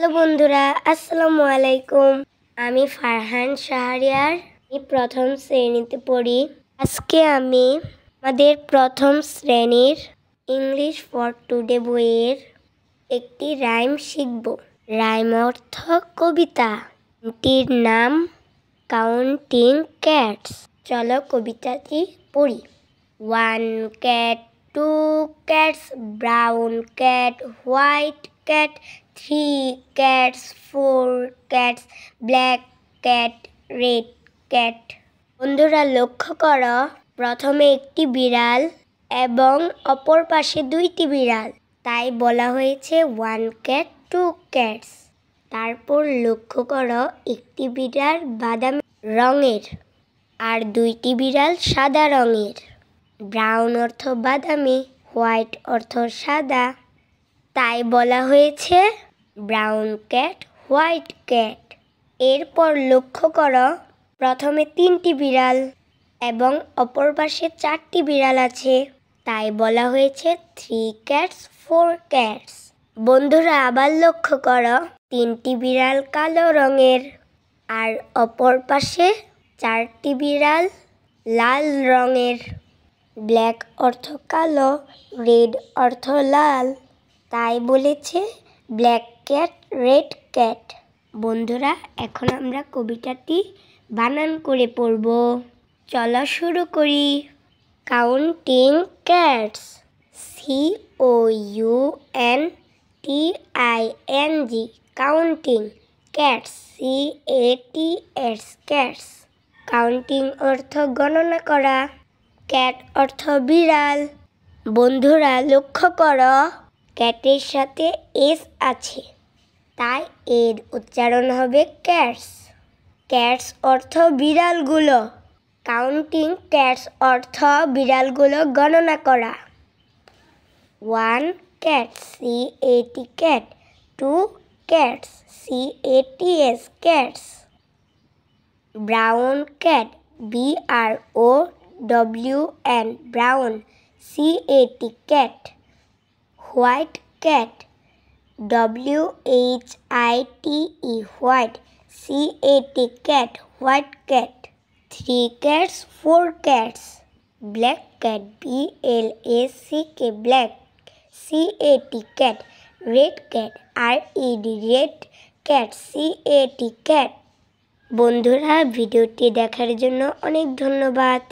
Hello বন্ধুরা, আসসালামু আলাইকুম। আমি ফারহান শাহরিয়ার। আমি প্রথম শ্রেণীতে পড়ি। আজকে আমি আমাদের প্রথম শ্রেণীর ইংলিশ ফর টুডে বইয়ের একটি রাইম শিখব। রাইম অর্থ কবিতা। এটির নাম কাউন্টিং ক্যাটস। চলো কবিতাটি পড়ি। 1 cat, 2 cats, brown cat, white cat, 3 cats, 4 cats, black cat, red cat. বন্ধুরা লক্ষ্য করো, প্রথমে একটি বিড়াল এবং অপর পাশে দুইটি বিড়াল, তাই বলা হয়েছে 1 cat, 2 cats. তারপর লক্ষ্য করো, একটি বিড়াল বাদামি রঙের আর দুইটি বিড়াল সাদা রঙের। ব্রাউন অর্থ বাদামি, হোয়াইট অর্থ সাদা, তাই বলা হয়েছে ব্রাউন ক্যাট, হোয়াইট ক্যাট। এরপর লক্ষ্য করো, প্রথমে 3টি বিড়াল এবং অপর পাশে 4টি বিড়াল আছে, তাই বলা হয়েছে 3 cats, 4 cats. বন্ধুরা আবার লক্ষ্য করো, 3টি বিড়াল কালো রঙের আর অপর পাশে 4টি বিড়াল লাল রঙের। ব্ল্যাক অর্থ কালো, রেড অর্থ লাল, তাই বলেছে ব্ল্যাক ক্যাট, রেড ক্যাট। বন্ধুরা এখন আমরা কবিতাটি বানান করে পড়ব। চলো শুরু করি। Counting cats, COUNTING, counting. Cats, CATS, cats. Counting অর্থ গণনা করা, ক্যাট অর্থ বিড়াল। বন্ধুরা লক্ষ্য করো, ক্যাটের সাথে এস আছে, তাই এর উচ্চারণ হবে ক্যাটস। ক্যাটস অর্থ বিড়ালগুলো। কাউন্টিং ক্যাটস অর্থ বিড়ালগুলো গণনা করা। 1 cat, CAT, cat. 2 cats, CATS, cats. Brown cat, BROWN, brown, CAT, cat. White cat, WHITE, white, CAT, cat, white cat. 3 cats, 4 cats. Black cat, BLACK, black, CAT, cat. Red cat, RED, red cat, CAT, cat. বন্ধুরা ভিডিওটি দেখার জন্য অনেক ধন্যবাদ।